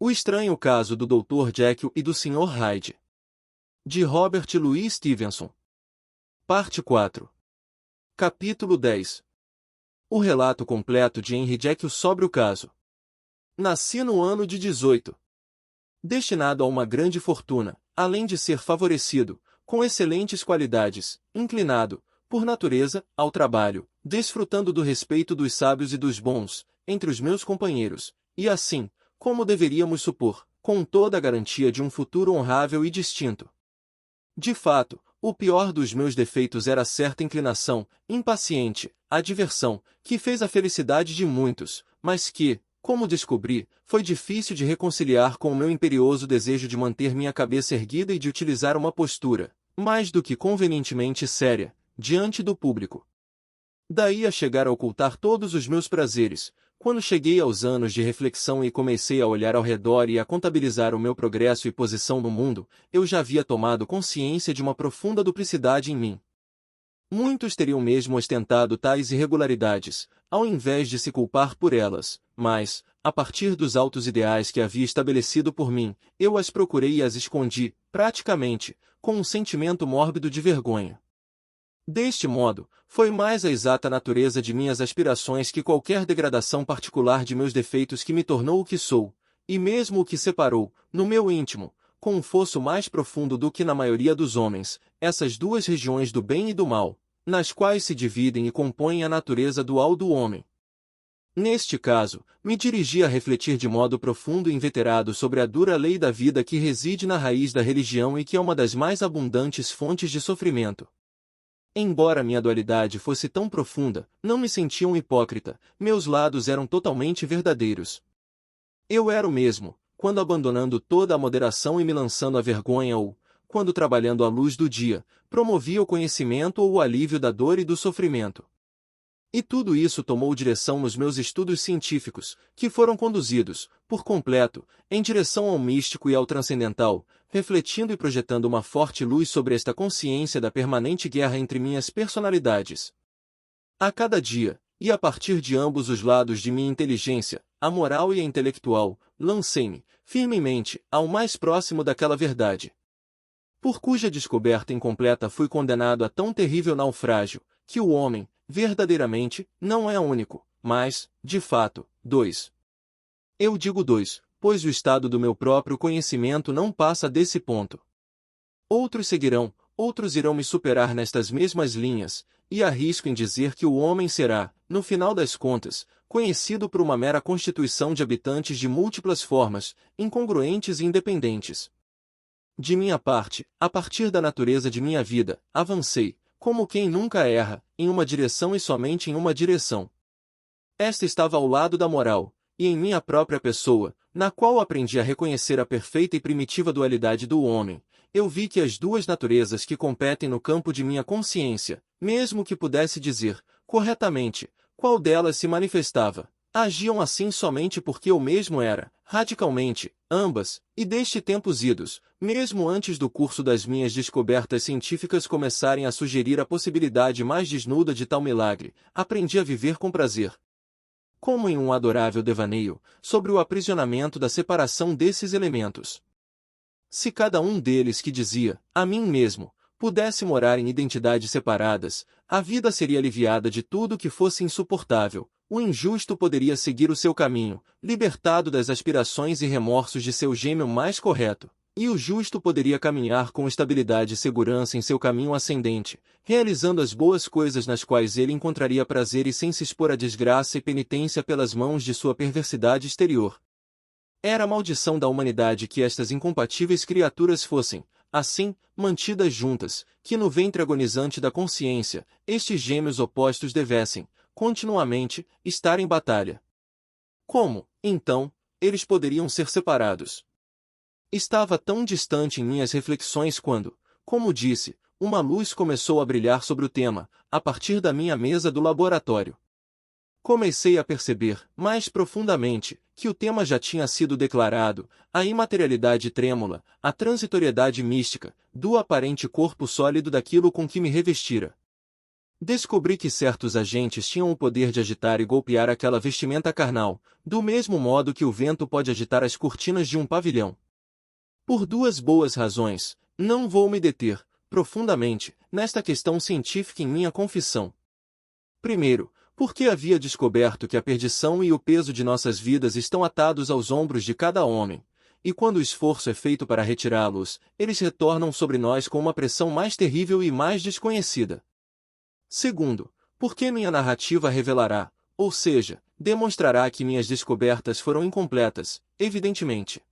O estranho caso do Dr. Jekyll e do Sr. Hyde. De Robert Louis Stevenson. Parte 4. Capítulo 10. O relato completo de Henry Jekyll sobre o caso. Nasci no ano de 18. Destinado a uma grande fortuna, além de ser favorecido, com excelentes qualidades, inclinado, por natureza, ao trabalho, desfrutando do respeito dos sábios e dos bons, entre os meus companheiros, e assim, como deveríamos supor, com toda a garantia de um futuro honrável e distinto. De fato, o pior dos meus defeitos era certa inclinação, impaciente, à diversão, que fez a felicidade de muitos, mas que, como descobri, foi difícil de reconciliar com o meu imperioso desejo de manter minha cabeça erguida e de utilizar uma postura, mais do que convenientemente séria, diante do público. Daí a chegar a ocultar todos os meus prazeres. Quando cheguei aos anos de reflexão e comecei a olhar ao redor e a contabilizar o meu progresso e posição no mundo, eu já havia tomado consciência de uma profunda duplicidade em mim. Muitos teriam mesmo ostentado tais irregularidades, ao invés de se culpar por elas, mas, a partir dos altos ideais que havia estabelecido por mim, eu as procurei e as escondi, praticamente, com um sentimento mórbido de vergonha. Deste modo, foi mais a exata natureza de minhas aspirações que qualquer degradação particular de meus defeitos que me tornou o que sou, e mesmo o que separou, no meu íntimo, com um fosso mais profundo do que na maioria dos homens, essas duas regiões do bem e do mal, nas quais se dividem e compõem a natureza dual do homem. Neste caso, me dirigi a refletir de modo profundo e inveterado sobre a dura lei da vida que reside na raiz da religião e que é uma das mais abundantes fontes de sofrimento. Embora minha dualidade fosse tão profunda, não me sentia um hipócrita, meus lados eram totalmente verdadeiros. Eu era o mesmo, quando abandonando toda a moderação e me lançando à vergonha ou, quando trabalhando à luz do dia, promovia o conhecimento ou o alívio da dor e do sofrimento. E tudo isso tomou direção nos meus estudos científicos, que foram conduzidos, por completo, em direção ao místico e ao transcendental, refletindo e projetando uma forte luz sobre esta consciência da permanente guerra entre minhas personalidades. A cada dia, e a partir de ambos os lados de minha inteligência, a moral e a intelectual, lancei-me, firmemente, ao mais próximo daquela verdade. Por cuja descoberta incompleta fui condenado a tão terrível naufrágio, que o homem, verdadeiramente, não é único, mas, de fato, dois. Eu digo dois, pois o estado do meu próprio conhecimento não passa desse ponto. Outros seguirão, outros irão me superar nestas mesmas linhas, e arrisco em dizer que o homem será, no final das contas, conhecido por uma mera constituição de habitantes de múltiplas formas, incongruentes e independentes. De minha parte, a partir da natureza de minha vida, avancei, como quem nunca erra, em uma direção e somente em uma direção. Esta estava ao lado da moral, e em minha própria pessoa, na qual aprendi a reconhecer a perfeita e primitiva dualidade do homem, eu vi que as duas naturezas que competem no campo de minha consciência, mesmo que pudesse dizer, corretamente, qual delas se manifestava, agiam assim somente porque eu mesmo era, radicalmente, ambas, e desde tempos idos, mesmo antes do curso das minhas descobertas científicas começarem a sugerir a possibilidade mais desnuda de tal milagre, aprendi a viver com prazer. Como em um adorável devaneio, sobre o aprisionamento da separação desses elementos. Se cada um deles que dizia, a mim mesmo, pudesse morar em identidades separadas, a vida seria aliviada de tudo que fosse insuportável, o injusto poderia seguir o seu caminho, libertado das aspirações e remorsos de seu gêmeo mais correto, e o justo poderia caminhar com estabilidade e segurança em seu caminho ascendente, realizando as boas coisas nas quais ele encontraria prazer e sem se expor à desgraça e penitência pelas mãos de sua perversidade exterior. Era a maldição da humanidade que estas incompatíveis criaturas fossem, assim, mantidas juntas, que no ventre agonizante da consciência, estes gêmeos opostos devessem, continuamente, estar em batalha. Como, então, eles poderiam ser separados? Estava tão distante em minhas reflexões quando, como disse, uma luz começou a brilhar sobre o tema, a partir da minha mesa do laboratório. Comecei a perceber, mais profundamente, que o tema já tinha sido declarado, a imaterialidade trêmula, a transitoriedade mística, do aparente corpo sólido daquilo com que me revestira. Descobri que certos agentes tinham o poder de agitar e golpear aquela vestimenta carnal, do mesmo modo que o vento pode agitar as cortinas de um pavilhão. Por duas boas razões, não vou me deter, profundamente, nesta questão científica em minha confissão. Primeiro, porque havia descoberto que a perdição e o peso de nossas vidas estão atados aos ombros de cada homem, e quando o esforço é feito para retirá-los, eles retornam sobre nós com uma pressão mais terrível e mais desconhecida. Segundo, porque minha narrativa revelará, ou seja, demonstrará que minhas descobertas foram incompletas, evidentemente.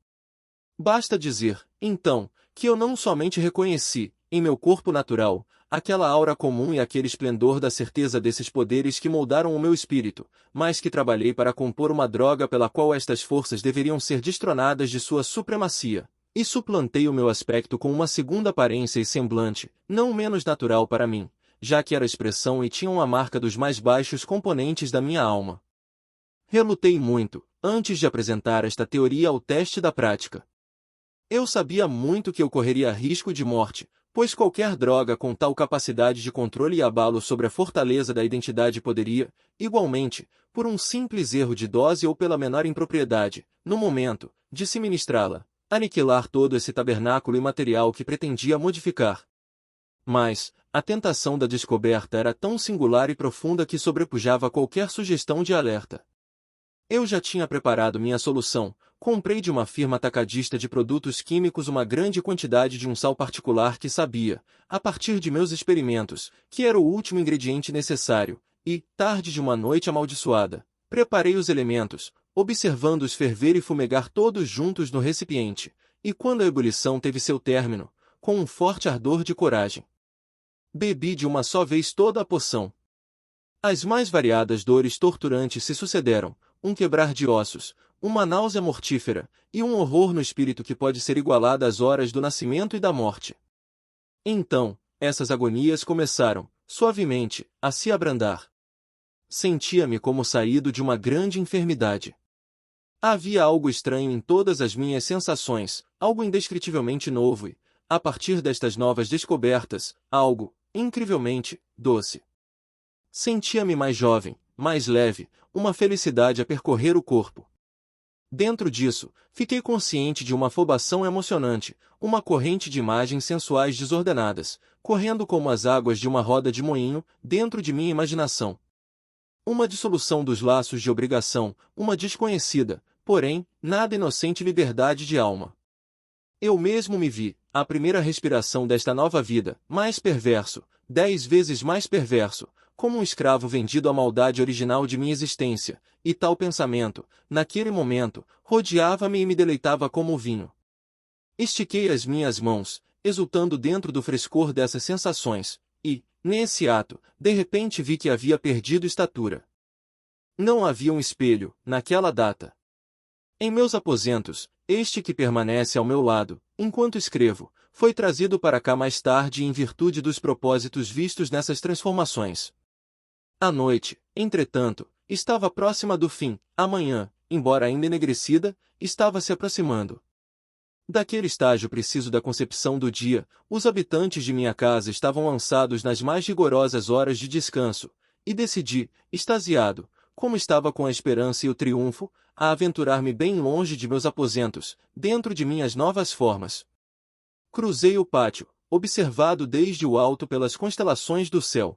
Basta dizer, então, que eu não somente reconheci, em meu corpo natural, aquela aura comum e aquele esplendor da certeza desses poderes que moldaram o meu espírito, mas que trabalhei para compor uma droga pela qual estas forças deveriam ser destronadas de sua supremacia, e suplantei o meu aspecto com uma segunda aparência e semblante, não menos natural para mim, já que era expressão e tinham a marca dos mais baixos componentes da minha alma. Relutei muito, antes de apresentar esta teoria ao teste da prática. Eu sabia muito que eu correria risco de morte, pois qualquer droga com tal capacidade de controle e abalo sobre a fortaleza da identidade poderia, igualmente, por um simples erro de dose ou pela menor impropriedade, no momento de se ministrá-la, aniquilar todo esse tabernáculo imaterial que pretendia modificar. Mas, a tentação da descoberta era tão singular e profunda que sobrepujava qualquer sugestão de alerta. Eu já tinha preparado minha solução, comprei de uma firma atacadista de produtos químicos uma grande quantidade de um sal particular que sabia, a partir de meus experimentos, que era o último ingrediente necessário, e, tarde de uma noite amaldiçoada, preparei os elementos, observando-os ferver e fumegar todos juntos no recipiente, e quando a ebulição teve seu término, com um forte ardor de coragem, bebi de uma só vez toda a poção. As mais variadas dores torturantes se sucederam, um quebrar de ossos, uma náusea mortífera, e um horror no espírito que pode ser igualado às horas do nascimento e da morte. Então, essas agonias começaram, suavemente, a se abrandar. Sentia-me como saído de uma grande enfermidade. Havia algo estranho em todas as minhas sensações, algo indescritivelmente novo e, a partir destas novas descobertas, algo, incrivelmente, doce. Sentia-me mais jovem, mais leve, uma felicidade a percorrer o corpo. Dentro disso, fiquei consciente de uma afobação emocionante, uma corrente de imagens sensuais desordenadas, correndo como as águas de uma roda de moinho, dentro de minha imaginação. Uma dissolução dos laços de obrigação, uma desconhecida, porém, nada inocente liberdade de alma. Eu mesmo me vi, à primeira respiração desta nova vida, mais perverso, 10 vezes mais perverso, como um escravo vendido à maldade original de minha existência, e tal pensamento, naquele momento, rodeava-me e me deleitava como o vinho. Estiquei as minhas mãos, exultando dentro do frescor dessas sensações, e, nesse ato, de repente vi que havia perdido estatura. Não havia um espelho, naquela data. Em meus aposentos, este que permanece ao meu lado, enquanto escrevo, foi trazido para cá mais tarde em virtude dos propósitos vistos nessas transformações. A noite, entretanto, estava próxima do fim, a manhã, embora ainda enegrecida, estava se aproximando. Daquele estágio preciso da concepção do dia, os habitantes de minha casa estavam lançados nas mais rigorosas horas de descanso, e decidi, extasiado, como estava com a esperança e o triunfo, a aventurar-me bem longe de meus aposentos, dentro de minhas novas formas. Cruzei o pátio, observado desde o alto pelas constelações do céu.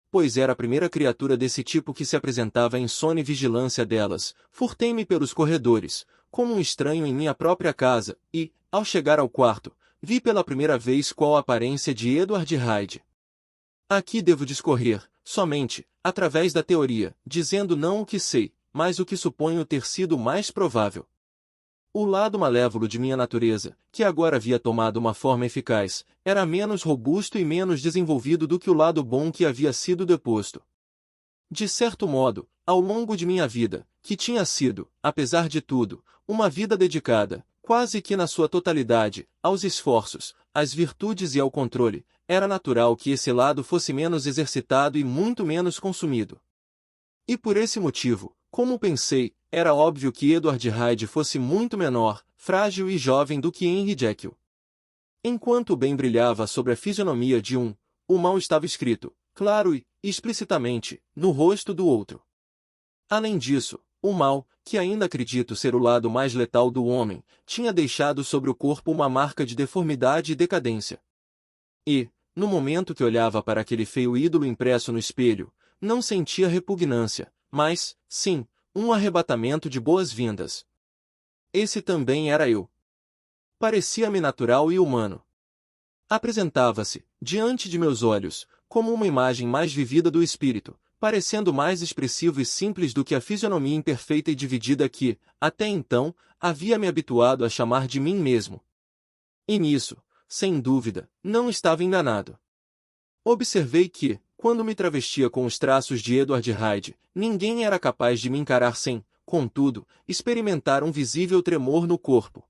Pois era a primeira criatura desse tipo que se apresentava em sone vigilância delas, furtei-me pelos corredores, como um estranho em minha própria casa, e, ao chegar ao quarto, vi pela primeira vez qual a aparência de Edward Hyde. Aqui devo discorrer, somente, através da teoria, dizendo não o que sei, mas o que suponho ter sido mais provável. O lado malévolo de minha natureza, que agora havia tomado uma forma eficaz, era menos robusto e menos desenvolvido do que o lado bom que havia sido deposto. De certo modo, ao longo de minha vida, que tinha sido, apesar de tudo, uma vida dedicada, quase que na sua totalidade, aos esforços, às virtudes e ao controle, era natural que esse lado fosse menos exercitado e muito menos consumido. E por esse motivo, como pensei, era óbvio que Edward Hyde fosse muito menor, frágil e jovem do que Henry Jekyll. Enquanto o bem brilhava sobre a fisionomia de um, o mal estava escrito, claro e, explicitamente, no rosto do outro. Além disso, o mal, que ainda acredito ser o lado mais letal do homem, tinha deixado sobre o corpo uma marca de deformidade e decadência. E, no momento que olhava para aquele feio ídolo impresso no espelho, não sentia repugnância, mas, sim, um arrebatamento de boas-vindas. Esse também era eu. Parecia-me natural e humano. Apresentava-se, diante de meus olhos, como uma imagem mais vivida do espírito, parecendo mais expressivo e simples do que a fisionomia imperfeita e dividida que, até então, havia me habituado a chamar de mim mesmo. E nisso, sem dúvida, não estava enganado. Observei que, quando me travestia com os traços de Edward Hyde, ninguém era capaz de me encarar sem, contudo, experimentar um visível tremor no corpo.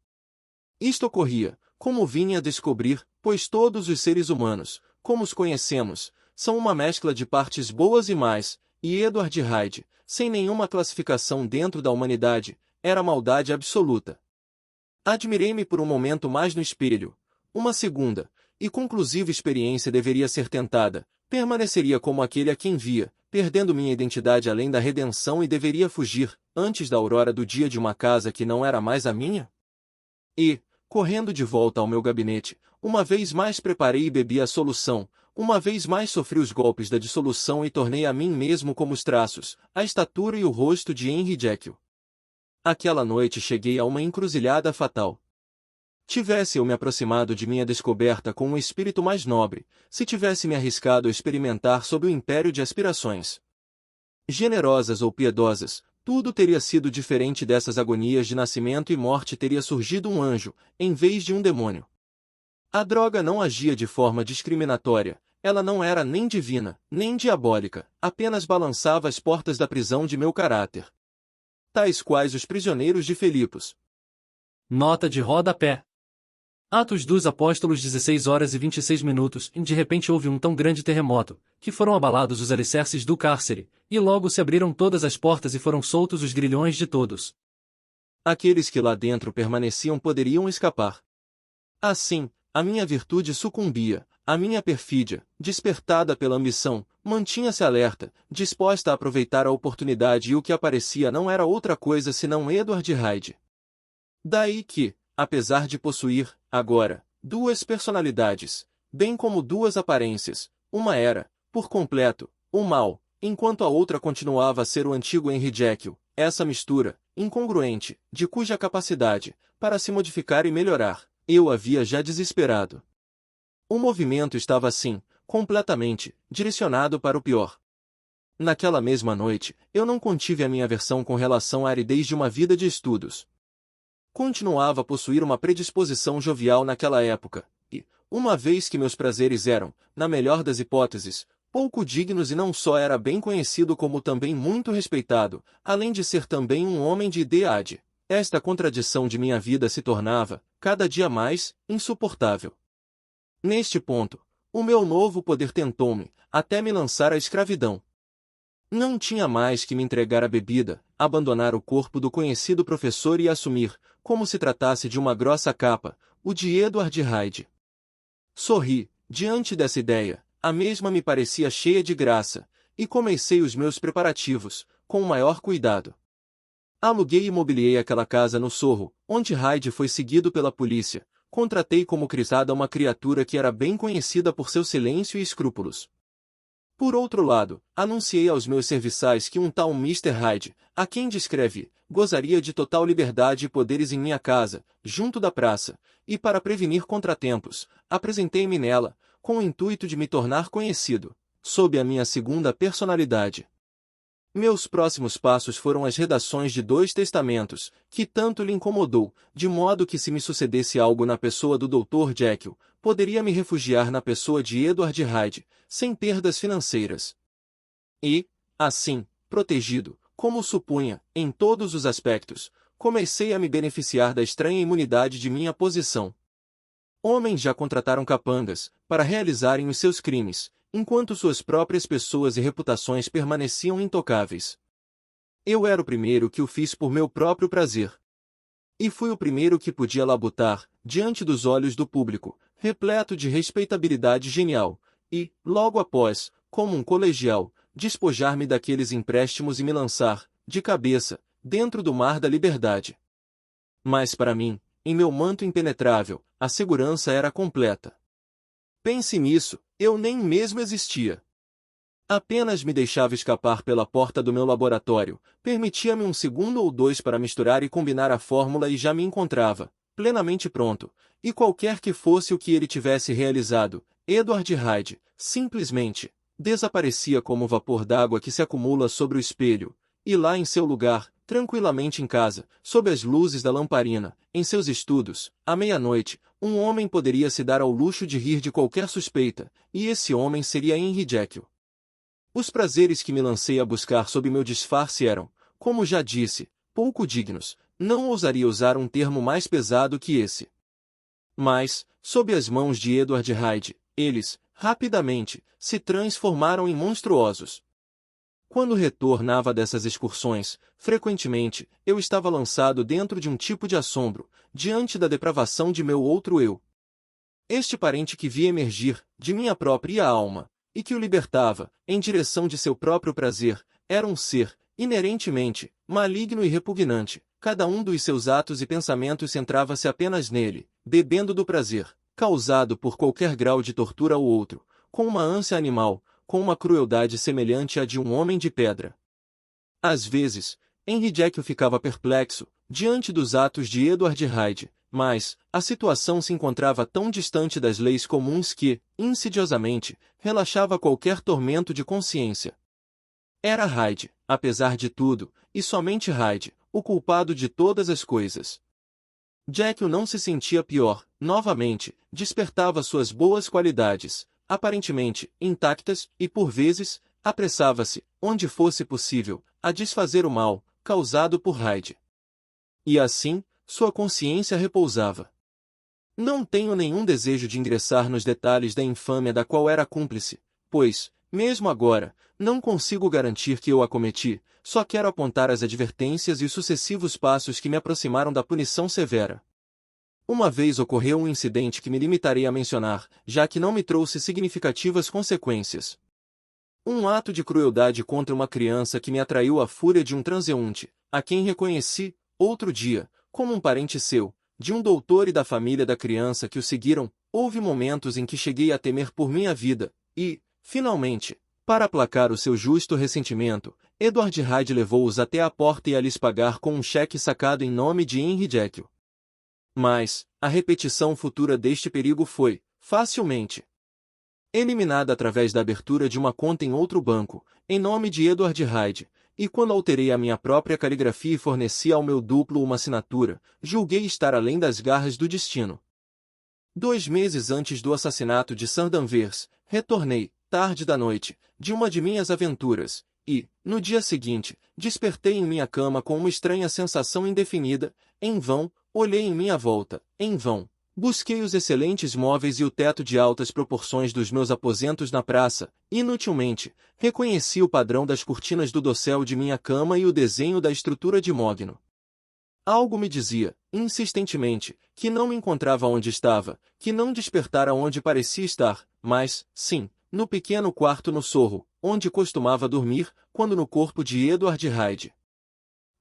Isto ocorria, como vinha a descobrir, pois todos os seres humanos, como os conhecemos, são uma mescla de partes boas e más, e Edward Hyde, sem nenhuma classificação dentro da humanidade, era maldade absoluta. Admirei-me por um momento mais no espelho. Uma segunda, e conclusiva experiência deveria ser tentada, permaneceria como aquele a quem via, perdendo minha identidade além da redenção e deveria fugir, antes da aurora do dia de uma casa que não era mais a minha? E, correndo de volta ao meu gabinete, uma vez mais preparei e bebi a solução, uma vez mais sofri os golpes da dissolução e tornei a mim mesmo como os traços, a estatura e o rosto de Henry Jekyll. Aquela noite cheguei a uma encruzilhada fatal. Tivesse eu me aproximado de minha descoberta com um espírito mais nobre, se tivesse me arriscado a experimentar sob o império de aspirações generosas ou piedosas, tudo teria sido diferente dessas agonias de nascimento e morte teria surgido um anjo, em vez de um demônio. A droga não agia de forma discriminatória, ela não era nem divina, nem diabólica, apenas balançava as portas da prisão de meu caráter. Tais quais os prisioneiros de Filipos. Nota de rodapé. Atos dos Apóstolos 16h26, e de repente houve um tão grande terremoto, que foram abalados os alicerces do cárcere, e logo se abriram todas as portas e foram soltos os grilhões de todos. Aqueles que lá dentro permaneciam poderiam escapar. Assim, a minha virtude sucumbia, a minha perfídia, despertada pela ambição, mantinha-se alerta, disposta a aproveitar a oportunidade e o que aparecia não era outra coisa senão Edward Hyde. Daí que, apesar de possuir, agora, duas personalidades, bem como duas aparências, uma era, por completo, o mal, enquanto a outra continuava a ser o antigo Henry Jekyll, essa mistura, incongruente, de cuja capacidade, para se modificar e melhorar, eu havia já desesperado. O movimento estava assim, completamente, direcionado para o pior. Naquela mesma noite, eu não contive a minha aversão com relação à aridez de uma vida de estudos. Continuava a possuir uma predisposição jovial naquela época, e, uma vez que meus prazeres eram, na melhor das hipóteses, pouco dignos e não só era bem conhecido como também muito respeitado, além de ser também um homem de idade, esta contradição de minha vida se tornava, cada dia mais, insuportável. Neste ponto, o meu novo poder tentou-me, até me lançar à escravidão. Não tinha mais que me entregar à bebida, abandonar o corpo do conhecido professor e assumir, como se tratasse de uma grossa capa, o de Edward Hyde. Sorri, diante dessa ideia, a mesma me parecia cheia de graça, e comecei os meus preparativos, com o maior cuidado. Aluguei e mobiliei aquela casa no Sorro, onde Hyde foi seguido pela polícia, contratei como crisada uma criatura que era bem conhecida por seu silêncio e escrúpulos. Por outro lado, anunciei aos meus serviçais que um tal Mr. Hyde, a quem descrevi, gozaria de total liberdade e poderes em minha casa, junto da praça, e para prevenir contratempos, apresentei-me nela, com o intuito de me tornar conhecido, sob a minha segunda personalidade. Meus próximos passos foram as redações de 2 testamentos, que tanto lhe incomodou, de modo que se me sucedesse algo na pessoa do Dr. Jekyll, poderia me refugiar na pessoa de Edward Hyde, sem perdas financeiras. E, assim, protegido, como supunha, em todos os aspectos, comecei a me beneficiar da estranha imunidade de minha posição. Homens já contrataram capangas, para realizarem os seus crimes, enquanto suas próprias pessoas e reputações permaneciam intocáveis. Eu era o primeiro que o fiz por meu próprio prazer. E fui o primeiro que podia labutar, diante dos olhos do público, repleto de respeitabilidade genial, e, logo após, como um colegial, despojar-me daqueles empréstimos e me lançar, de cabeça, dentro do mar da liberdade. Mas para mim, em meu manto impenetrável, a segurança era completa. Pense nisso, eu nem mesmo existia. Apenas me deixava escapar pela porta do meu laboratório, permitia-me um segundo ou dois para misturar e combinar a fórmula e já me encontrava, plenamente pronto, e qualquer que fosse o que ele tivesse realizado, Edward Hyde, simplesmente, desaparecia como o vapor d'água que se acumula sobre o espelho, e lá em seu lugar, tranquilamente em casa, sob as luzes da lamparina, em seus estudos, à meia-noite, um homem poderia se dar ao luxo de rir de qualquer suspeita, e esse homem seria Henry Jekyll. Os prazeres que me lancei a buscar sob meu disfarce eram, como já disse, pouco dignos, não ousaria usar um termo mais pesado que esse. Mas, sob as mãos de Edward Hyde, eles, rapidamente, se transformaram em monstruosos. Quando retornava dessas excursões, frequentemente, eu estava lançado dentro de um tipo de assombro, diante da depravação de meu outro eu. Este parente que via emergir, de minha própria alma, e que o libertava, em direção de seu próprio prazer, era um ser, inerentemente, maligno e repugnante, cada um dos seus atos e pensamentos centrava-se apenas nele, bebendo do prazer, causado por qualquer grau de tortura ao outro, com uma ânsia animal, com uma crueldade semelhante à de um homem de pedra. Às vezes, Henry Jekyll ficava perplexo, diante dos atos de Edward Hyde, mas, a situação se encontrava tão distante das leis comuns que, insidiosamente, relaxava qualquer tormento de consciência. Era Hyde, apesar de tudo, e somente Hyde, o culpado de todas as coisas. Jekyll não se sentia pior, novamente, despertava suas boas qualidades, aparentemente intactas, e por vezes, apressava-se, onde fosse possível, a desfazer o mal, causado por Hyde. E assim, sua consciência repousava. Não tenho nenhum desejo de ingressar nos detalhes da infâmia da qual era cúmplice, pois, mesmo agora, não consigo garantir que eu a cometi, só quero apontar as advertências e os sucessivos passos que me aproximaram da punição severa. Uma vez ocorreu um incidente que me limitarei a mencionar, já que não me trouxe significativas consequências. Um ato de crueldade contra uma criança que me atraiu à fúria de um transeunte, a quem reconheci, outro dia, como um parente seu, de um doutor e da família da criança que o seguiram. Houve momentos em que cheguei a temer por minha vida, e, finalmente, para aplacar o seu justo ressentimento, Edward Hyde levou-os até a porta e a lhes pagar com um cheque sacado em nome de Henry Jekyll. Mas, a repetição futura deste perigo foi, facilmente, eliminada através da abertura de uma conta em outro banco, em nome de Edward Hyde, e quando alterei a minha própria caligrafia e forneci ao meu duplo uma assinatura, julguei estar além das garras do destino. 2 meses antes do assassinato de Sir Danvers, retornei, tarde da noite, de uma de minhas aventuras, e, no dia seguinte, despertei em minha cama com uma estranha sensação indefinida. Em vão, olhei em minha volta, em vão. Busquei os excelentes móveis e o teto de altas proporções dos meus aposentos na praça, inutilmente. Reconheci o padrão das cortinas do dossel de minha cama e o desenho da estrutura de mogno. Algo me dizia, insistentemente, que não me encontrava onde estava, que não despertara onde parecia estar, mas, sim, no pequeno quarto no Sorro, onde costumava dormir, quando no corpo de Edward Hyde.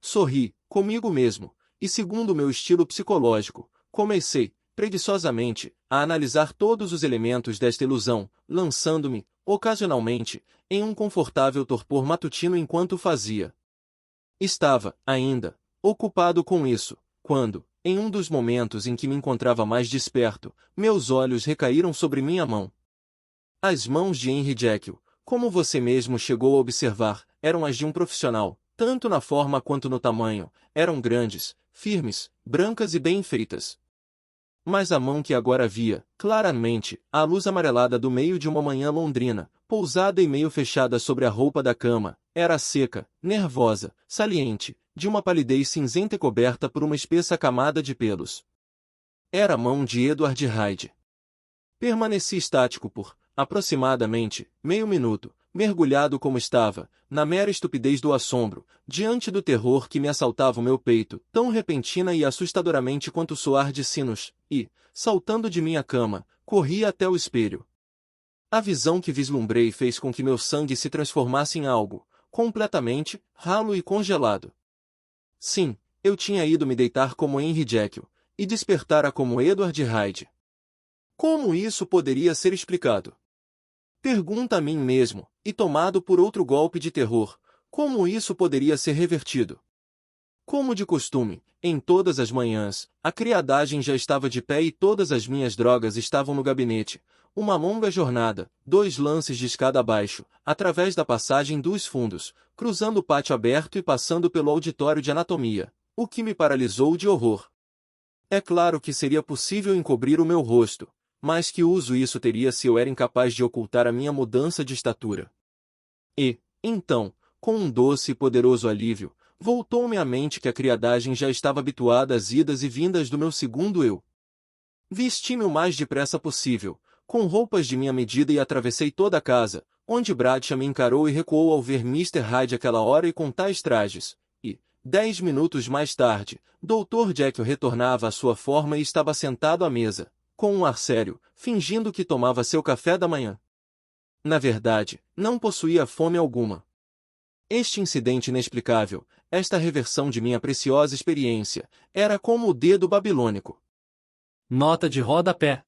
Sorri, comigo mesmo, e segundo o meu estilo psicológico, comecei, preguiçosamente, a analisar todos os elementos desta ilusão, lançando-me, ocasionalmente, em um confortável torpor matutino enquanto fazia. Estava, ainda, ocupado com isso, quando, em um dos momentos em que me encontrava mais desperto, meus olhos recaíram sobre minha mão. As mãos de Henry Jekyll, como você mesmo chegou a observar, eram as de um profissional, tanto na forma quanto no tamanho, eram grandes, firmes, brancas e bem feitas. Mas a mão que agora via, claramente, à luz amarelada do meio de uma manhã londrina, pousada e meio fechada sobre a roupa da cama, era seca, nervosa, saliente, de uma palidez cinzenta e coberta por uma espessa camada de pelos. Era a mão de Edward Hyde. Permaneci estático por, aproximadamente, meio minuto, mergulhado como estava, na mera estupidez do assombro, diante do terror que me assaltava o meu peito, tão repentina e assustadoramente quanto o soar de sinos, e, saltando de minha cama, corri até o espelho. A visão que vislumbrei fez com que meu sangue se transformasse em algo completamente ralo e congelado. Sim, eu tinha ido me deitar como Henry Jekyll e despertara como Edward Hyde. Como isso poderia ser explicado? Pergunta a mim mesmo, e tomado por outro golpe de terror, como isso poderia ser revertido? Como de costume, em todas as manhãs, a criadagem já estava de pé e todas as minhas drogas estavam no gabinete. Uma longa jornada, 2 lances de escada abaixo, através da passagem dos fundos, cruzando o pátio aberto e passando pelo auditório de anatomia, o que me paralisou de horror. É claro que seria possível encobrir o meu rosto, mas que uso isso teria se eu era incapaz de ocultar a minha mudança de estatura? E, então, com um doce e poderoso alívio, voltou-me à mente que a criadagem já estava habituada às idas e vindas do meu segundo eu. Vesti-me o mais depressa possível, com roupas de minha medida e atravessei toda a casa, onde Bradshaw me encarou e recuou ao ver Mr. Hyde aquela hora e com tais trajes. E, 10 minutos mais tarde, Dr. Jekyll retornava à sua forma e estava sentado à mesa, com um ar sério, fingindo que tomava seu café da manhã. Na verdade, não possuía fome alguma. Este incidente inexplicável, esta reversão de minha preciosa experiência, era como o dedo babilônico. Nota de rodapé.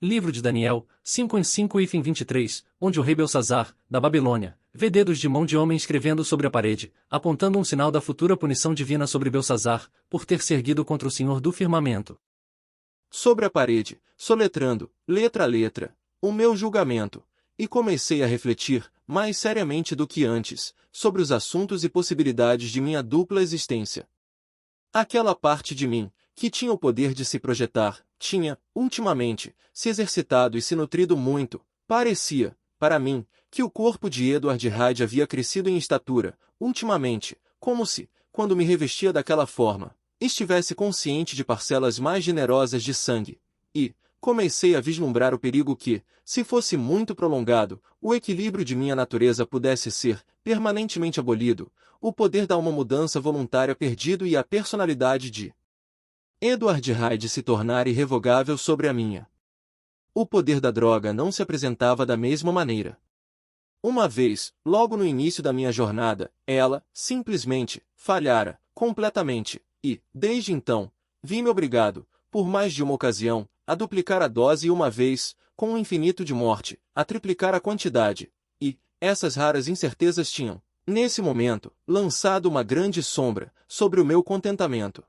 Livro de Daniel, 5 em 5 e 23, onde o rei Belsazar, da Babilônia, vê dedos de mão de homem escrevendo sobre a parede, apontando um sinal da futura punição divina sobre Belsazar, por ter se erguido contra o Senhor do firmamento. Sobre a parede, soletrando, letra a letra, o meu julgamento, e comecei a refletir, mais seriamente do que antes, sobre os assuntos e possibilidades de minha dupla existência. Aquela parte de mim, que tinha o poder de se projetar, tinha, ultimamente, se exercitado e se nutrido muito. Parecia, para mim, que o corpo de Edward Hyde havia crescido em estatura, ultimamente, como se, quando me revestia daquela forma, estivesse consciente de parcelas mais generosas de sangue. E comecei a vislumbrar o perigo que, se fosse muito prolongado, o equilíbrio de minha natureza pudesse ser, permanentemente abolido, o poder da uma mudança voluntária perdido e a personalidade de Edward Hyde se tornar irrevogável sobre a minha. O poder da droga não se apresentava da mesma maneira. Uma vez, logo no início da minha jornada, ela, simplesmente, falhara, completamente, e, desde então, vi-me obrigado, por mais de uma ocasião, a duplicar a dose e uma vez, com um infinito de morte, a triplicar a quantidade, e, essas raras incertezas tinham, nesse momento, lançado uma grande sombra sobre o meu contentamento.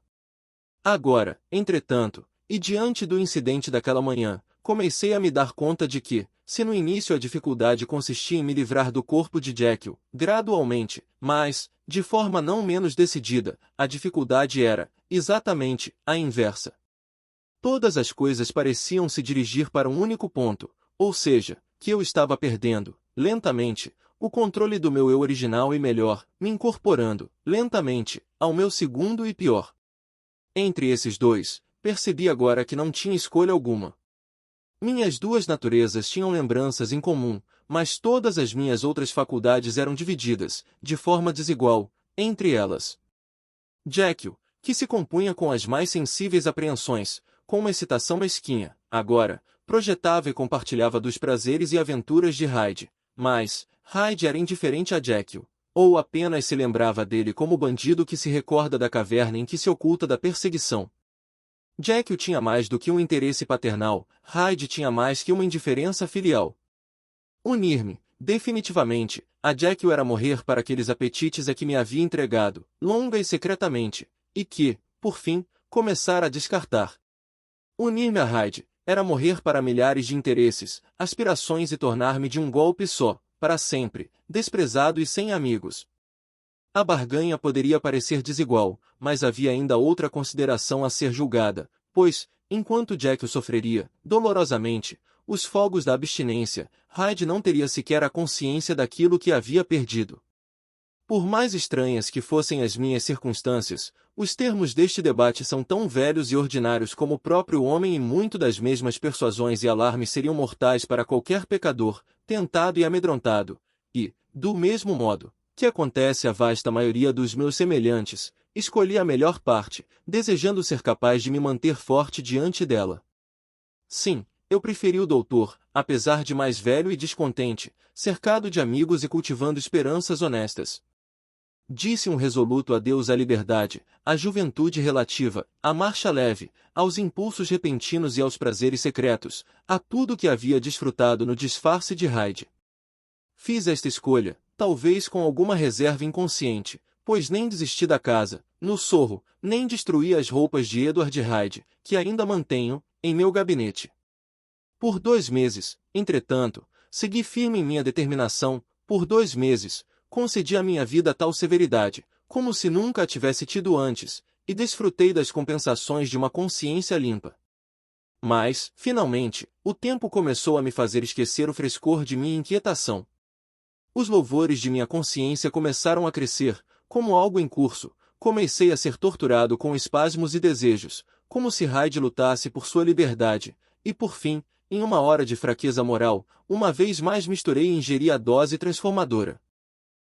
Agora, entretanto, e diante do incidente daquela manhã, comecei a me dar conta de que, se no início a dificuldade consistia em me livrar do corpo de Jekyll, gradualmente, mas, de forma não menos decidida, a dificuldade era, exatamente, a inversa. Todas as coisas pareciam se dirigir para um único ponto, ou seja, que eu estava perdendo, lentamente, o controle do meu eu original e melhor, me incorporando, lentamente, ao meu segundo e pior. Entre esses dois, percebi agora que não tinha escolha alguma. Minhas duas naturezas tinham lembranças em comum, mas todas as minhas outras faculdades eram divididas, de forma desigual, entre elas. Jekyll, que se compunha com as mais sensíveis apreensões, com uma excitação mesquinha, agora, projetava e compartilhava dos prazeres e aventuras de Hyde, mas Hyde era indiferente a Jekyll, ou apenas se lembrava dele como o bandido que se recorda da caverna em que se oculta da perseguição. Jekyll tinha mais do que um interesse paternal, Hyde tinha mais que uma indiferença filial. Unir-me, definitivamente, a Jekyll era morrer para aqueles apetites a que me havia entregado, longa e secretamente, e que, por fim, começara a descartar. Unir-me a Hyde era morrer para milhares de interesses, aspirações e tornar-me de um golpe só, para sempre, desprezado e sem amigos. A barganha poderia parecer desigual, mas havia ainda outra consideração a ser julgada, pois, enquanto Jekyll sofreria, dolorosamente, os fogos da abstinência, Hyde não teria sequer a consciência daquilo que havia perdido. Por mais estranhas que fossem as minhas circunstâncias, os termos deste debate são tão velhos e ordinários como o próprio homem e muito das mesmas persuasões e alarmes seriam mortais para qualquer pecador, tentado e amedrontado, e, do mesmo modo, que acontece à vasta maioria dos meus semelhantes, escolhi a melhor parte, desejando ser capaz de me manter forte diante dela. Sim, eu preferi o doutor, apesar de mais velho e descontente, cercado de amigos e cultivando esperanças honestas. Disse um resoluto adeus à liberdade, à juventude relativa, à marcha leve, aos impulsos repentinos e aos prazeres secretos, a tudo que havia desfrutado no disfarce de Hyde. Fiz esta escolha, talvez com alguma reserva inconsciente, pois nem desisti da casa, no Sorro, nem destruí as roupas de Edward Hyde, que ainda mantenho, em meu gabinete. Por 2 meses, entretanto, segui firme em minha determinação, por 2 meses, concedi à minha vida tal severidade, como se nunca a tivesse tido antes, e desfrutei das compensações de uma consciência limpa. Mas, finalmente, o tempo começou a me fazer esquecer o frescor de minha inquietação. Os louvores de minha consciência começaram a crescer, como algo em curso, comecei a ser torturado com espasmos e desejos, como se Hyde lutasse por sua liberdade, e por fim, em uma hora de fraqueza moral, uma vez mais misturei e ingeri a dose transformadora.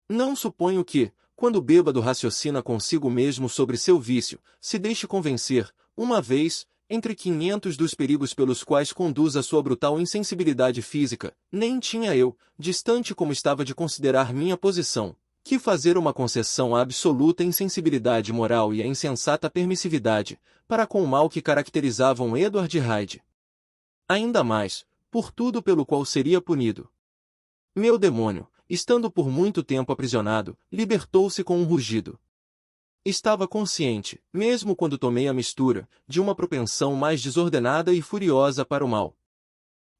Não suponho que, quando o bêbado raciocina consigo mesmo sobre seu vício, se deixe convencer, uma vez, entre 500 dos perigos pelos quais conduz a sua brutal insensibilidade física, nem tinha eu, distante como estava de considerar minha posição, que fazer uma concessão à absoluta insensibilidade moral e à insensata permissividade, para com o mal que caracterizavam Edward Hyde. Ainda mais, por tudo pelo qual seria punido. Meu demônio, estando por muito tempo aprisionado, libertou-se com um rugido. Estava consciente, mesmo quando tomei a mistura, de uma propensão mais desordenada e furiosa para o mal.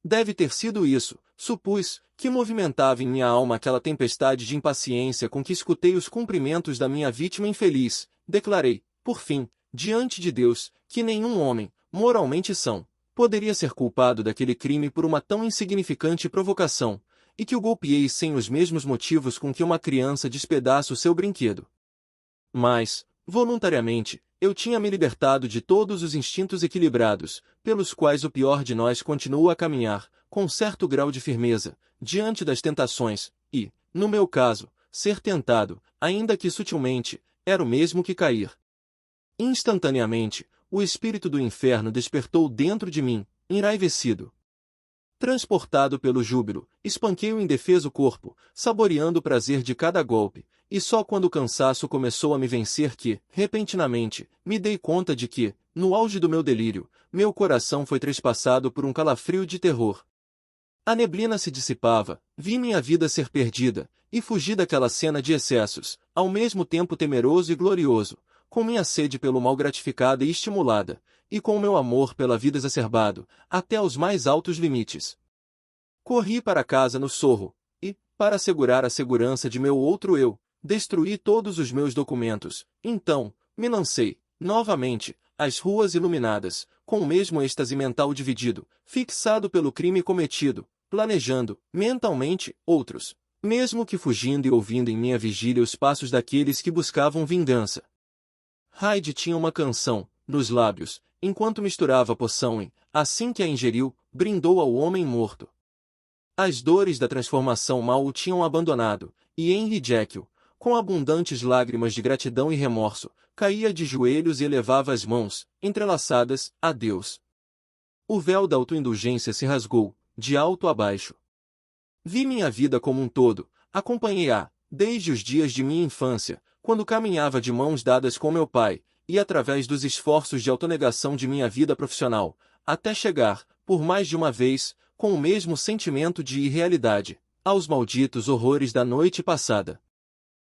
Deve ter sido isso, supus, que movimentava em minha alma aquela tempestade de impaciência com que escutei os cumprimentos da minha vítima infeliz. Declarei, por fim, diante de Deus, que nenhum homem, moralmente são, poderia ser culpado daquele crime por uma tão insignificante provocação, e que o golpeei sem os mesmos motivos com que uma criança despedaça o seu brinquedo. Mas, voluntariamente, eu tinha me libertado de todos os instintos equilibrados, pelos quais o pior de nós continua a caminhar, com certo grau de firmeza, diante das tentações, e, no meu caso, ser tentado, ainda que sutilmente, era o mesmo que cair. Instantaneamente, o espírito do inferno despertou dentro de mim, enraivecido. Transportado pelo júbilo, espanquei o indefeso corpo, saboreando o prazer de cada golpe, e só quando o cansaço começou a me vencer que, repentinamente, me dei conta de que, no auge do meu delírio, meu coração foi trespassado por um calafrio de terror. A neblina se dissipava, vi minha vida ser perdida, e fugi daquela cena de excessos, ao mesmo tempo temeroso e glorioso, com minha sede pelo mal gratificada e estimulada, e com o meu amor pela vida exacerbado, até aos mais altos limites. Corri para casa no Sorro, e, para assegurar a segurança de meu outro eu, destruí todos os meus documentos. Então, me lancei, novamente, às ruas iluminadas, com o mesmo êxtase mental dividido, fixado pelo crime cometido, planejando, mentalmente, outros, mesmo que fugindo e ouvindo em minha vigília os passos daqueles que buscavam vingança. Hyde tinha uma canção, nos lábios, enquanto misturava a poção e, assim que a ingeriu, brindou ao homem morto. As dores da transformação mal o tinham abandonado, e Henry Jekyll, com abundantes lágrimas de gratidão e remorso, caía de joelhos e elevava as mãos, entrelaçadas, a Deus. O véu da autoindulgência se rasgou, de alto a baixo. Vi minha vida como um todo, acompanhei-a, desde os dias de minha infância, quando caminhava de mãos dadas com meu pai, e através dos esforços de autonegação de minha vida profissional, até chegar, por mais de uma vez, com o mesmo sentimento de irrealidade, aos malditos horrores da noite passada.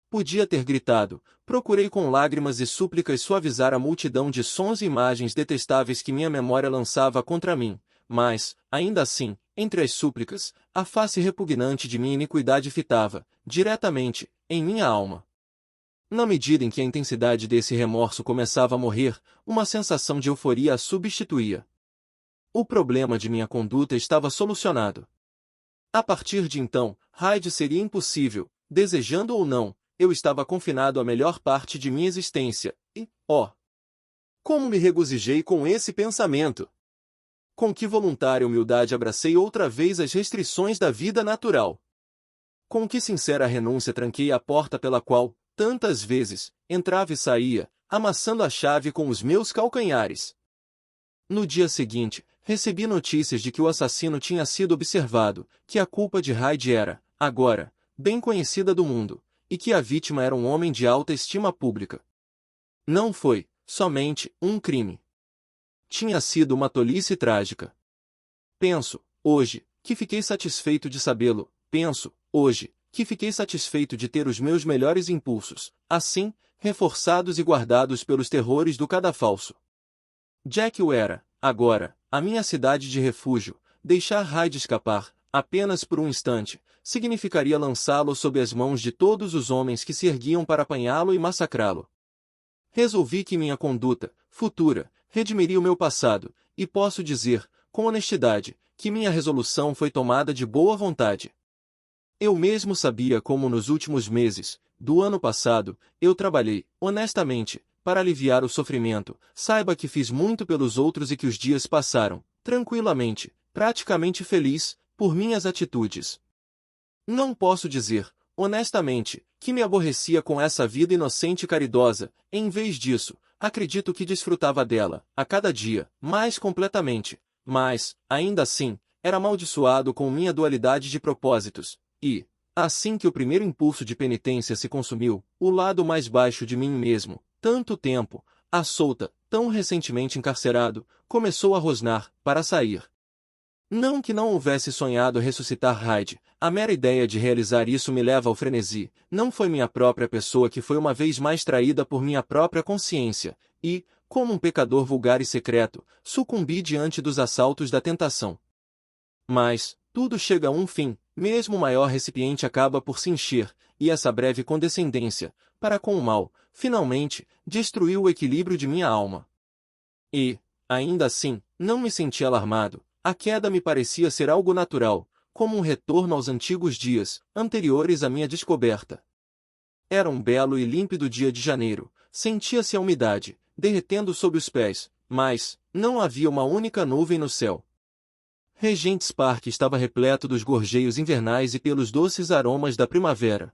Podia ter gritado, procurei com lágrimas e súplicas suavizar a multidão de sons e imagens detestáveis que minha memória lançava contra mim, mas, ainda assim, entre as súplicas, a face repugnante de minha iniquidade fitava, diretamente, em minha alma. Na medida em que a intensidade desse remorso começava a morrer, uma sensação de euforia a substituía. O problema de minha conduta estava solucionado. A partir de então, Hyde seria impossível, desejando ou não, eu estava confinado à melhor parte de minha existência, e, como me regozijei com esse pensamento! Com que voluntária humildade abracei outra vez as restrições da vida natural! Com que sincera renúncia tranquei a porta pela qual, tantas vezes, entrava e saía, amassando a chave com os meus calcanhares! No dia seguinte, recebi notícias de que o assassino tinha sido observado, que a culpa de Hyde era, agora, bem conhecida do mundo, e que a vítima era um homem de alta estima pública. Não foi, somente, um crime. Tinha sido uma tolice trágica. Penso, hoje, que fiquei satisfeito de sabê-lo, penso, hoje, que fiquei satisfeito de ter os meus melhores impulsos, assim, reforçados e guardados pelos terrores do cadafalso. Jekyll era, agora, a minha cidade de refúgio. Deixar Hyde escapar, apenas por um instante, significaria lançá-lo sob as mãos de todos os homens que se erguiam para apanhá-lo e massacrá-lo. Resolvi que minha conduta, futura, redimiria o meu passado, e posso dizer, com honestidade, que minha resolução foi tomada de boa vontade. Eu mesmo sabia como nos últimos meses, do ano passado, eu trabalhei, honestamente, para aliviar o sofrimento. Saiba que fiz muito pelos outros e que os dias passaram, tranquilamente, praticamente feliz, por minhas atitudes. Não posso dizer, honestamente, que me aborrecia com essa vida inocente e caridosa. Em vez disso, acredito que desfrutava dela, a cada dia, mais completamente. Mas, ainda assim, era amaldiçoado com minha dualidade de propósitos, e, assim que o primeiro impulso de penitência se consumiu, o lado mais baixo de mim mesmo, tanto tempo, à solta, tão recentemente encarcerado, começou a rosnar, para sair. Não que não houvesse sonhado ressuscitar Hyde, a mera ideia de realizar isso me leva ao frenesi. Não foi minha própria pessoa que foi uma vez mais traída por minha própria consciência, e, como um pecador vulgar e secreto, sucumbi diante dos assaltos da tentação. Mas, tudo chega a um fim, mesmo o maior recipiente acaba por se encher, e essa breve condescendência, para com o mal, finalmente, destruiu o equilíbrio de minha alma. E, ainda assim, não me senti alarmado. A queda me parecia ser algo natural, como um retorno aos antigos dias, anteriores à minha descoberta. Era um belo e límpido dia de janeiro, sentia-se a umidade, derretendo sob os pés, mas, não havia uma única nuvem no céu. Regent's Park estava repleto dos gorjeios invernais e pelos doces aromas da primavera.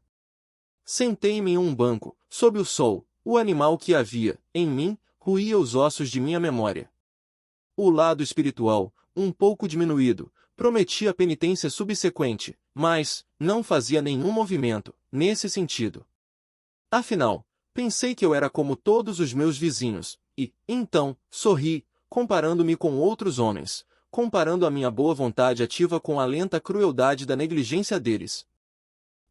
Sentei-me em um banco, sob o sol, o animal que havia, em mim, roía os ossos de minha memória. O lado espiritual, um pouco diminuído, prometia penitência subsequente, mas não fazia nenhum movimento, nesse sentido. Afinal, pensei que eu era como todos os meus vizinhos, e, então, sorri, comparando-me com outros homens, comparando a minha boa vontade ativa com a lenta crueldade da negligência deles.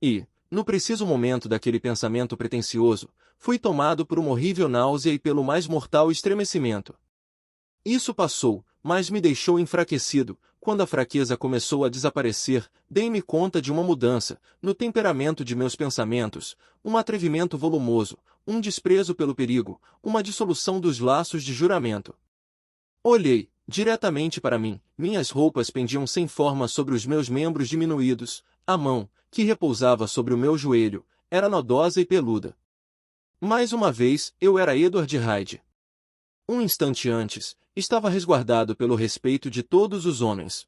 E, no preciso momento daquele pensamento pretensioso, fui tomado por uma horrível náusea e pelo mais mortal estremecimento. Isso passou, mas me deixou enfraquecido. Quando a fraqueza começou a desaparecer, dei-me conta de uma mudança, no temperamento de meus pensamentos, um atrevimento volumoso, um desprezo pelo perigo, uma dissolução dos laços de juramento. Olhei, diretamente para mim, minhas roupas pendiam sem forma sobre os meus membros diminuídos, a mão, que repousava sobre o meu joelho, era nodosa e peluda. Mais uma vez, eu era Edward Hyde. Um instante antes, estava resguardado pelo respeito de todos os homens.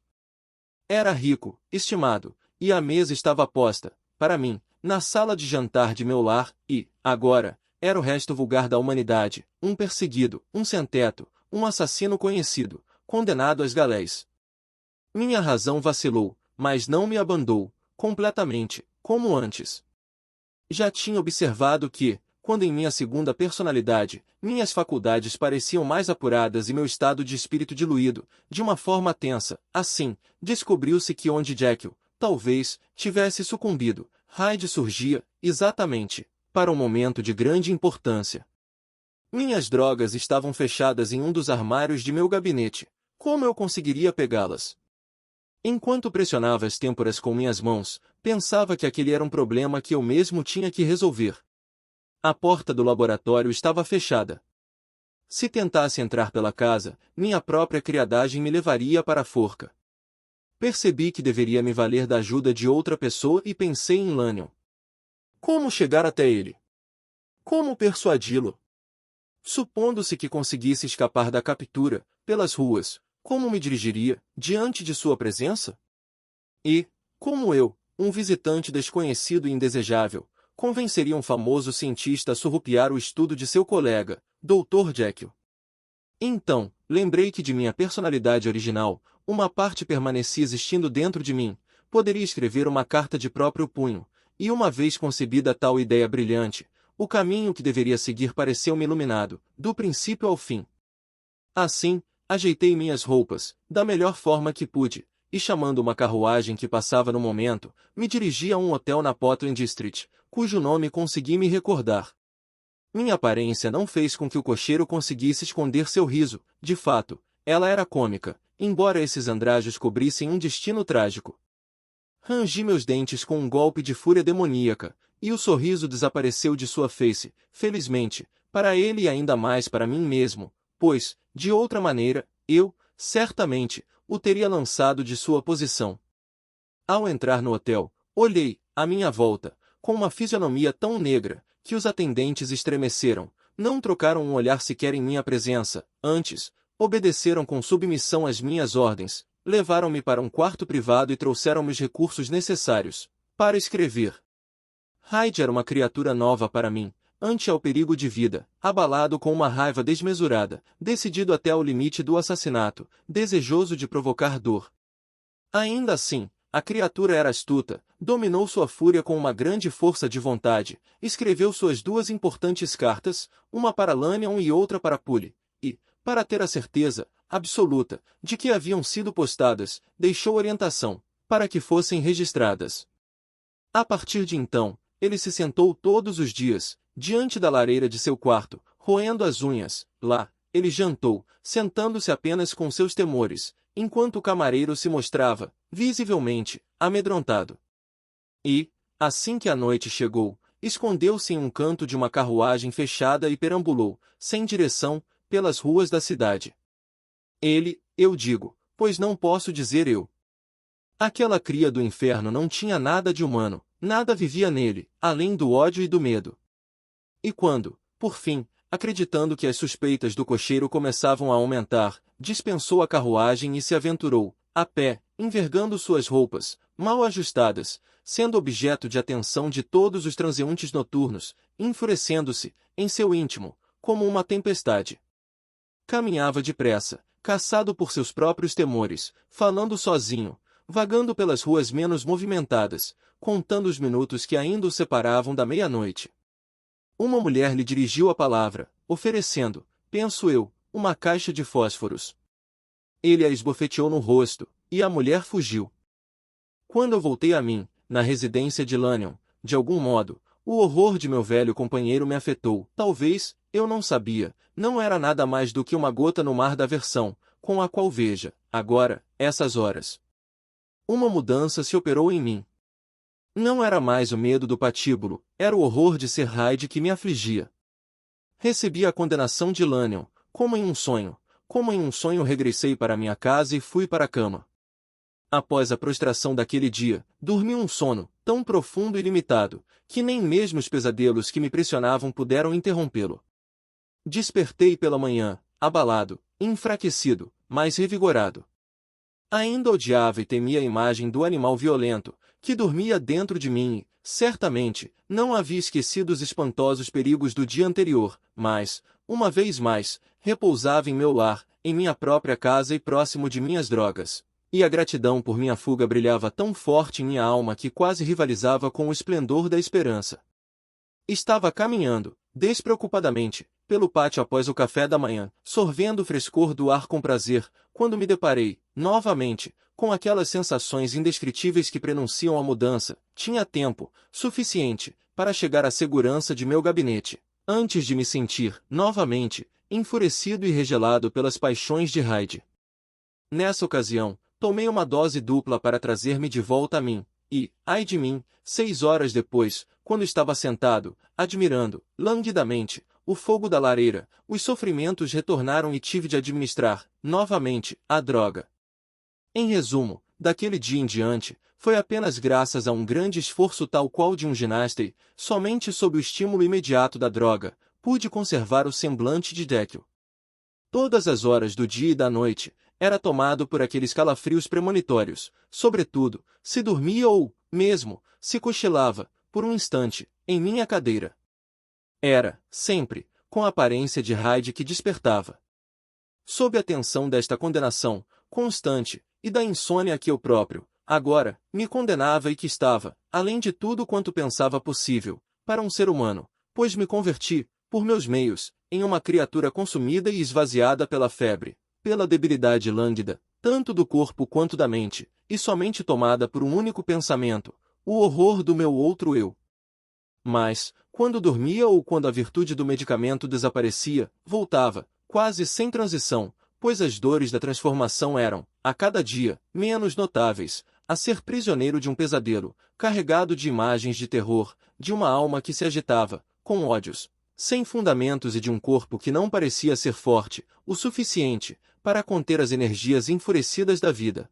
Era rico, estimado, e a mesa estava posta, para mim, na sala de jantar de meu lar, e, agora, era o resto vulgar da humanidade, um perseguido, um sem-teto, um assassino conhecido, condenado às galés. Minha razão vacilou, mas não me abandou, completamente, como antes. Já tinha observado que, quando em minha segunda personalidade, minhas faculdades pareciam mais apuradas e meu estado de espírito diluído, de uma forma tensa, assim, descobriu-se que onde Jekyll, talvez, tivesse sucumbido, Hyde surgia, exatamente, para um momento de grande importância. Minhas drogas estavam fechadas em um dos armários de meu gabinete. Como eu conseguiria pegá-las? Enquanto pressionava as têmporas com minhas mãos, pensava que aquele era um problema que eu mesmo tinha que resolver. A porta do laboratório estava fechada. Se tentasse entrar pela casa, minha própria criadagem me levaria para a forca. Percebi que deveria me valer da ajuda de outra pessoa e pensei em Lanyon. Como chegar até ele? Como persuadi-lo? Supondo-se que conseguisse escapar da captura, pelas ruas, como me dirigiria, diante de sua presença? E, como eu, um visitante desconhecido e indesejável, convenceria um famoso cientista a surrupiar o estudo de seu colega, Dr. Jekyll? Então, lembrei que de minha personalidade original, uma parte permanecia existindo dentro de mim, poderia escrever uma carta de próprio punho, e uma vez concebida tal ideia brilhante, o caminho que deveria seguir pareceu-me iluminado, do princípio ao fim. Assim, ajeitei minhas roupas, da melhor forma que pude, e chamando uma carruagem que passava no momento, me dirigi a um hotel na Portland Street, cujo nome consegui me recordar. Minha aparência não fez com que o cocheiro conseguisse esconder seu riso, de fato, ela era cômica, embora esses andrajos cobrissem um destino trágico. Rangi meus dentes com um golpe de fúria demoníaca, e o sorriso desapareceu de sua face, felizmente, para ele e ainda mais para mim mesmo, pois, de outra maneira, eu, certamente, o teria lançado de sua posição. Ao entrar no hotel, olhei, à minha volta, com uma fisionomia tão negra, que os atendentes estremeceram, não trocaram um olhar sequer em minha presença, antes, obedeceram com submissão às minhas ordens, levaram-me para um quarto privado e trouxeram-me os recursos necessários, para escrever. Hyde era uma criatura nova para mim, ante ao perigo de vida, abalado com uma raiva desmesurada, decidido até ao limite do assassinato, desejoso de provocar dor. Ainda assim, a criatura era astuta, dominou sua fúria com uma grande força de vontade, escreveu suas duas importantes cartas, uma para Lanyon e outra para Pully, e, para ter a certeza, absoluta, de que haviam sido postadas, deixou orientação, para que fossem registradas. A partir de então, ele se sentou todos os dias, diante da lareira de seu quarto, roendo as unhas. Lá, ele jantou, sentando-se apenas com seus temores, enquanto o camareiro se mostrava, visivelmente, amedrontado. E, assim que a noite chegou, escondeu-se em um canto de uma carruagem fechada e perambulou, sem direção, pelas ruas da cidade. Ele, eu digo, pois não posso dizer eu. Aquela cria do inferno não tinha nada de humano, nada vivia nele, além do ódio e do medo. E quando, por fim, acreditando que as suspeitas do cocheiro começavam a aumentar, dispensou a carruagem e se aventurou, a pé, envergando suas roupas, mal ajustadas, sendo objeto de atenção de todos os transeuntes noturnos, enfurecendo-se, em seu íntimo, como uma tempestade. Caminhava depressa, caçado por seus próprios temores, falando sozinho, vagando pelas ruas menos movimentadas, contando os minutos que ainda o separavam da meia-noite. Uma mulher lhe dirigiu a palavra, oferecendo, penso eu, uma caixa de fósforos. Ele a esbofeteou no rosto, e a mulher fugiu. Quando eu voltei a mim, na residência de Lanyon, de algum modo, o horror de meu velho companheiro me afetou. Talvez, eu não sabia, não era nada mais do que uma gota no mar da aversão, com a qual veja, agora, essas horas. Uma mudança se operou em mim. Não era mais o medo do patíbulo, era o horror de ser Hyde que me afligia. Recebi a condenação de Lanyon, como em um sonho regressei para minha casa e fui para a cama. Após a prostração daquele dia, dormi um sono, tão profundo e limitado, que nem mesmo os pesadelos que me pressionavam puderam interrompê-lo. Despertei pela manhã, abalado, enfraquecido, mas revigorado. Ainda odiava e temia a imagem do animal violento, que dormia dentro de mim e, certamente, não havia esquecido os espantosos perigos do dia anterior, mas, uma vez mais, repousava em meu lar, em minha própria casa e próximo de minhas drogas. E a gratidão por minha fuga brilhava tão forte em minha alma que quase rivalizava com o esplendor da esperança. Estava caminhando, despreocupadamente, pelo pátio após o café da manhã, sorvendo o frescor do ar com prazer, quando me deparei, novamente, com aquelas sensações indescritíveis que prenunciam a mudança. Tinha tempo suficiente para chegar à segurança de meu gabinete, antes de me sentir, novamente, enfurecido e regelado pelas paixões de Hyde. Nessa ocasião, tomei uma dose dupla para trazer-me de volta a mim, e, ai de mim, 6 horas depois, quando estava sentado, admirando, languidamente, o fogo da lareira, os sofrimentos retornaram e tive de administrar, novamente, a droga. Em resumo, daquele dia em diante, foi apenas graças a um grande esforço tal qual de um ginasta e, somente sob o estímulo imediato da droga, pude conservar o semblante de Décio. Todas as horas do dia e da noite, era tomado por aqueles calafrios premonitórios, sobretudo, se dormia ou, mesmo, se cochilava, por um instante, em minha cadeira. Era, sempre, com a aparência de Hyde que despertava. Sob a tensão desta condenação constante e da insônia a que eu próprio, agora, me condenava e que estava, além de tudo quanto pensava possível, para um ser humano, pois me converti, por meus meios, em uma criatura consumida e esvaziada pela febre, pela debilidade lânguida, tanto do corpo quanto da mente, e somente tomada por um único pensamento, o horror do meu outro eu. Mas, quando dormia ou quando a virtude do medicamento desaparecia, voltava, quase sem transição, pois as dores da transformação eram, a cada dia, menos notáveis, a ser prisioneiro de um pesadelo, carregado de imagens de terror, de uma alma que se agitava, com ódios, sem fundamentos e de um corpo que não parecia ser forte, o suficiente, para conter as energias enfurecidas da vida.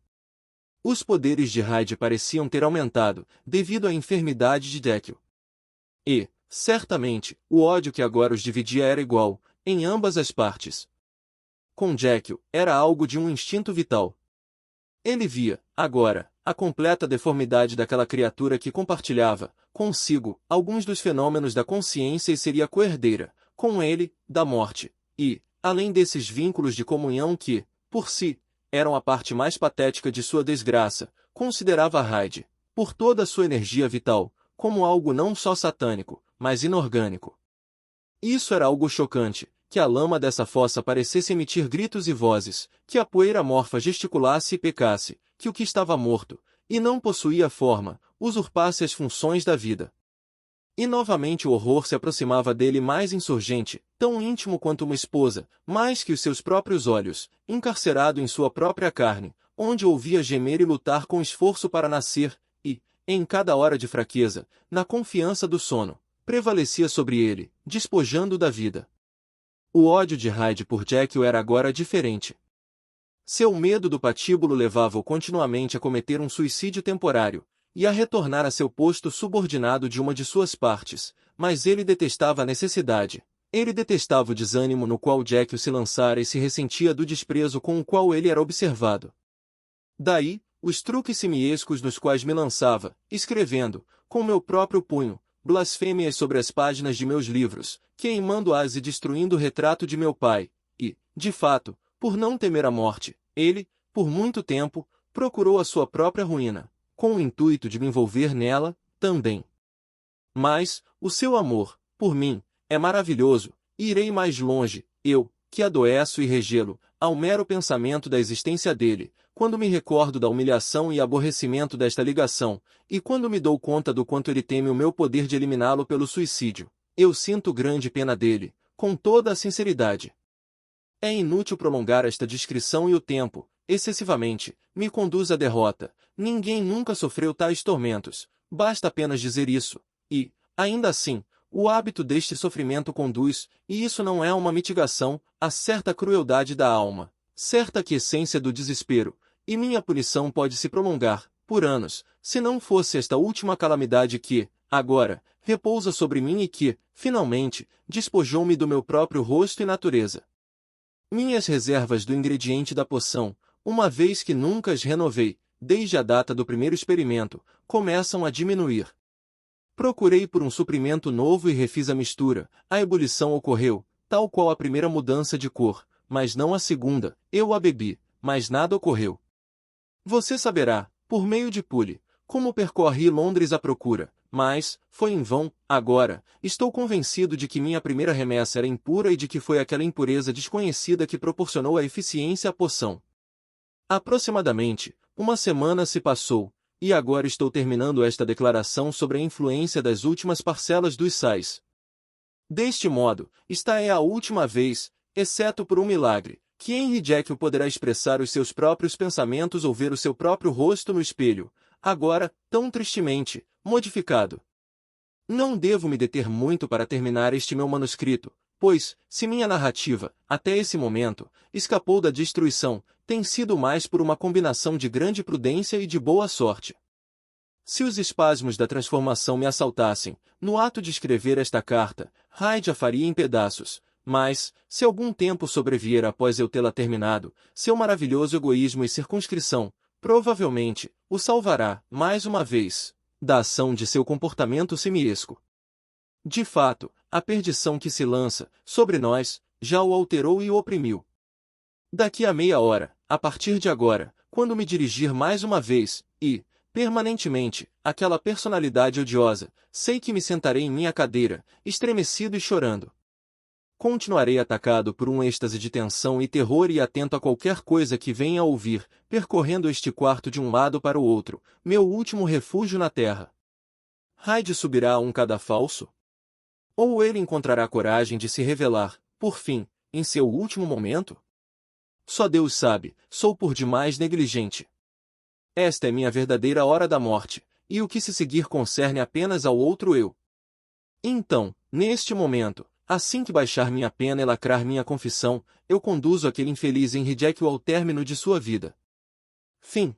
Os poderes de Hyde pareciam ter aumentado, devido à enfermidade de Jekyll. E, certamente, o ódio que agora os dividia era igual, em ambas as partes. Com Jekyll, era algo de um instinto vital. Ele via, agora, a completa deformidade daquela criatura que compartilhava, consigo, alguns dos fenômenos da consciência e seria coerdeira, com ele, da morte, e, além desses vínculos de comunhão que, por si, eram a parte mais patética de sua desgraça, considerava Hyde, por toda a sua energia vital, como algo não só satânico, mas inorgânico. Isso era algo chocante, que a lama dessa fossa parecesse emitir gritos e vozes, que a poeira morfa gesticulasse e pecasse, que o que estava morto, e não possuía forma, usurpasse as funções da vida. E novamente o horror se aproximava dele mais insurgente, tão íntimo quanto uma esposa, mais que os seus próprios olhos, encarcerado em sua própria carne, onde ouvia gemer e lutar com esforço para nascer, e, em cada hora de fraqueza, na confiança do sono, prevalecia sobre ele, despojando-o da vida. O ódio de Hyde por Jekyll era agora diferente. Seu medo do patíbulo levava-o continuamente a cometer um suicídio temporário, e a retornar a seu posto subordinado de uma de suas partes, mas ele detestava a necessidade. Ele detestava o desânimo no qual Jekyll se lançara e se ressentia do desprezo com o qual ele era observado. Daí, os truques simiescos nos quais me lançava, escrevendo, com meu próprio punho, blasfêmias sobre as páginas de meus livros, queimando-as e destruindo o retrato de meu pai, e, de fato, por não temer a morte, ele, por muito tempo, procurou a sua própria ruína, com o intuito de me envolver nela, também. Mas, o seu amor, por mim, é maravilhoso, e irei mais longe, eu, que adoeço e regelo, ao mero pensamento da existência dele, quando me recordo da humilhação e aborrecimento desta ligação, e quando me dou conta do quanto ele teme o meu poder de eliminá-lo pelo suicídio, eu sinto grande pena dele, com toda a sinceridade. É inútil prolongar esta descrição e o tempo, excessivamente, me conduz à derrota. Ninguém nunca sofreu tais tormentos, basta apenas dizer isso, e, ainda assim, o hábito deste sofrimento conduz, e isso não é uma mitigação, a certa crueldade da alma, certa aquiescência do desespero, e minha punição pode se prolongar, por anos, se não fosse esta última calamidade que, agora, repousa sobre mim e que, finalmente, despojou-me do meu próprio rosto e natureza. Minhas reservas do ingrediente da poção, uma vez que nunca as renovei, desde a data do primeiro experimento, começam a diminuir. Procurei por um suprimento novo e refiz a mistura, a ebulição ocorreu, tal qual a primeira mudança de cor, mas não a segunda, eu a bebi, mas nada ocorreu. Você saberá, por meio de Pule, como percorri Londres à procura, mas, foi em vão, agora, estou convencido de que minha primeira remessa era impura e de que foi aquela impureza desconhecida que proporcionou a eficiência à poção. Aproximadamente, uma semana se passou, e agora estou terminando esta declaração sobre a influência das últimas parcelas dos sais. Deste modo, esta é a última vez, exceto por um milagre, que Henry Jekyll poderá expressar os seus próprios pensamentos ou ver o seu próprio rosto no espelho, agora, tão tristemente, modificado. Não devo me deter muito para terminar este meu manuscrito, pois, se minha narrativa, até esse momento, escapou da destruição, tem sido mais por uma combinação de grande prudência e de boa sorte. Se os espasmos da transformação me assaltassem, no ato de escrever esta carta, Hyde a faria em pedaços, mas, se algum tempo sobrevier após eu tê-la terminado, seu maravilhoso egoísmo e circunscrição, provavelmente, o salvará, mais uma vez, da ação de seu comportamento simiesco. De fato, a perdição que se lança, sobre nós, já o alterou e o oprimiu. Daqui a meia hora, a partir de agora, quando me dirigir mais uma vez, e, permanentemente, àquela personalidade odiosa, sei que me sentarei em minha cadeira, estremecido e chorando. Continuarei atacado por um êxtase de tensão e terror e atento a qualquer coisa que venha a ouvir, percorrendo este quarto de um lado para o outro, meu último refúgio na terra. Hyde subirá a um cadafalso? Ou ele encontrará coragem de se revelar, por fim, em seu último momento? Só Deus sabe, sou por demais negligente. Esta é minha verdadeira hora da morte, e o que se seguir concerne apenas ao outro eu. Então, neste momento, assim que baixar minha pena e lacrar minha confissão, eu conduzo aquele infeliz Henry Jekyll ao término de sua vida. Fim.